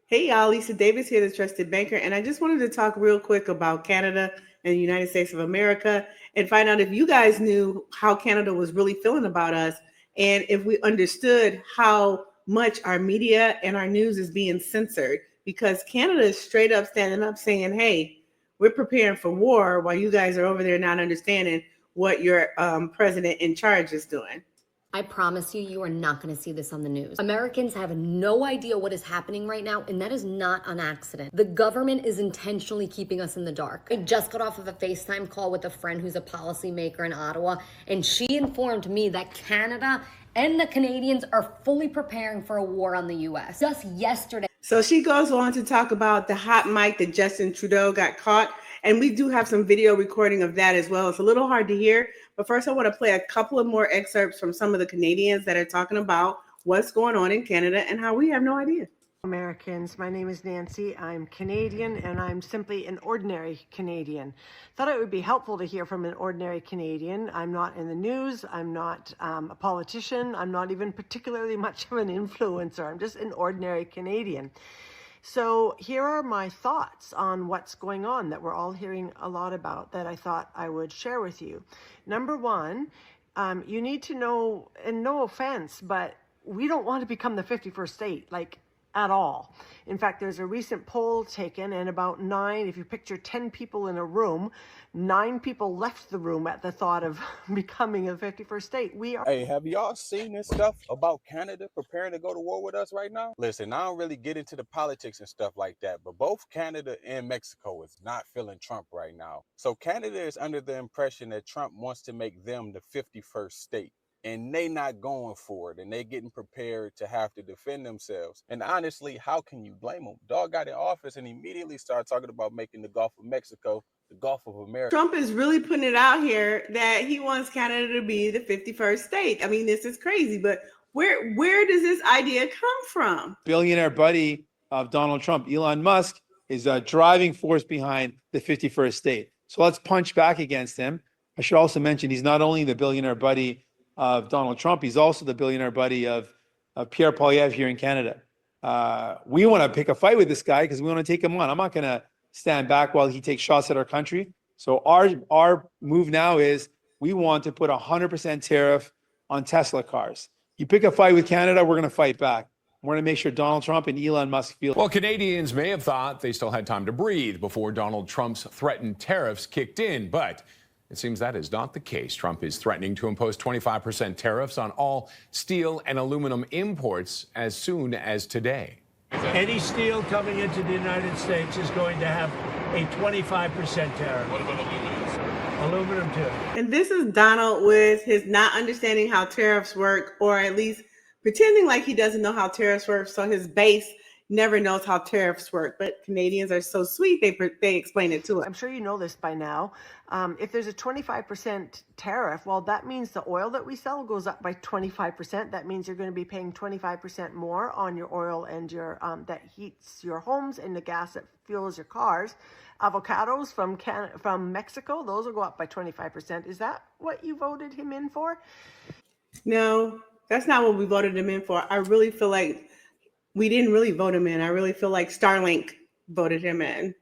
Hey y'all, Lisa Davis here, the trusted banker, and I just wanted to talk real quick about Canada and the United States of America and find out if you guys knew how Canada was really feeling about us and if we understood how much our media and our news is being censored because Canada is straight up standing up saying, hey, we're preparing for war while you guys are over there not understanding what your president in charge is doing. I promise you, you are not going to see this on the news. Americans have no idea what is happening right now, and that is not an accident. The government is intentionally keeping us in the dark. I just got off of a FaceTime call with a friend who's a policymaker in Ottawa, and she informed me that Canada and the Canadians are fully preparing for a war on the US. Just yesterday. So she goes on to talk about the hot mic that Justin Trudeau got caught. And we do have some video recording of that as well. It's a little hard to hear. But first, I want to play a couple of more excerpts from some of the Canadians that are talking about what's going on in Canada and how we have no idea. Americans, my name is Nancy. I'm Canadian and I'm simply an ordinary Canadian. Thought it would be helpful to hear from an ordinary Canadian. I'm not in the news. I'm not a politician. I'm not even particularly much of an influencer. I'm just an ordinary Canadian. So here are my thoughts on what's going on that we're all hearing a lot about that I thought I would share with you. Number one, you need to know, and no offense, but we don't want to become the 51st state, like at all. In fact, there's a recent poll taken and about 9, if you picture 10 people in a room, 9 people left the room at the thought of becoming a 51st state. Hey, have y'all seen this stuff about Canada preparing to go to war with us right now? Listen, I don't really get into the politics and stuff like that, but both Canada and Mexico is not feeling Trump right now. So Canada is under the impression that Trump wants to make them the 51st state. And they not going for it, and they getting prepared to have to defend themselves. And honestly, how can you blame them? Dog got in office and immediately started talking about making the Gulf of Mexico the Gulf of America. Trump is really putting it out here that he wants Canada to be the 51st state. I mean, this is crazy, but where does this idea come from? Billionaire buddy of Donald Trump, Elon Musk, is a driving force behind the 51st state. So let's punch back against him. I should also mention he's not only the billionaire buddy of Donald Trump, he's also the billionaire buddy of Pierre Poilievre here in Canada. We want to pick a fight with this guy because we want to take him on. I'm not going to stand back while he takes shots at our country. So our move now is we want to put 100% tariff on Tesla cars. You pick a fight with Canada, we're going to fight back. We're going to make sure Donald Trump and Elon Musk feel. Well, Canadians may have thought they still had time to breathe before Donald Trump's threatened tariffs kicked in, but it seems that is not the case. Trump is threatening to impose 25% tariffs on all steel and aluminum imports as soon as today. Any steel coming into the United States is going to have a 25% tariff. What about aluminum, sir? Aluminum too. And this is Donald with his not understanding how tariffs work, or at least pretending like he doesn't know how tariffs work. So his base never knows how tariffs work, but Canadians are so sweet, they explain it to us. I'm sure you know this by now. If there's a 25% tariff, well, that means the oil that we sell goes up by 25%. That means you're going to be paying 25% more on your oil and your that heats your homes, and the gas that fuels your cars. Avocados from Mexico, those will go up by 25%. Is that what you voted him in for? No, that's not what we voted him in for. I really feel like we didn't really vote him in. I really feel like Starlink voted him in.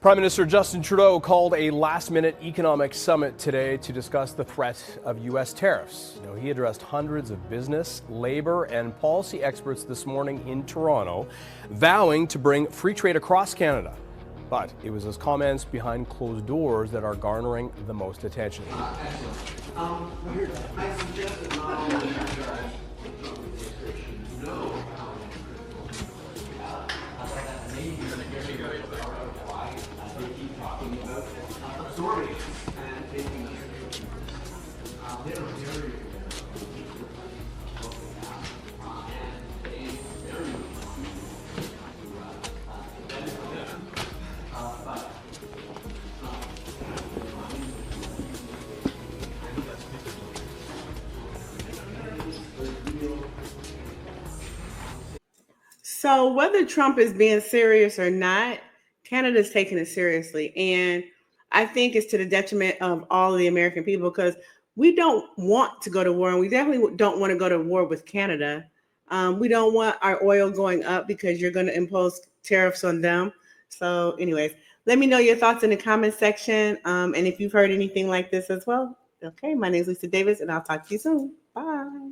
Prime Minister Justin Trudeau called a last-minute economic summit today to discuss the threat of U.S. tariffs. He addressed hundreds of business, labor, and policy experts this morning in Toronto, vowing to bring free trade across Canada. But it was his comments behind closed doors that are garnering the most attention. So whether Trump is being serious or not, Canada's taking it seriously. And I think it's to the detriment of all of the American people because we don't want to go to war, and we definitely don't want to go to war with Canada. We don't want our oil going up because you're going to impose tariffs on them. So anyways, let me know your thoughts in the comment section. And if you've heard anything like this as well. Okay, my name is Lisa Davis, and I'll talk to you soon. Bye.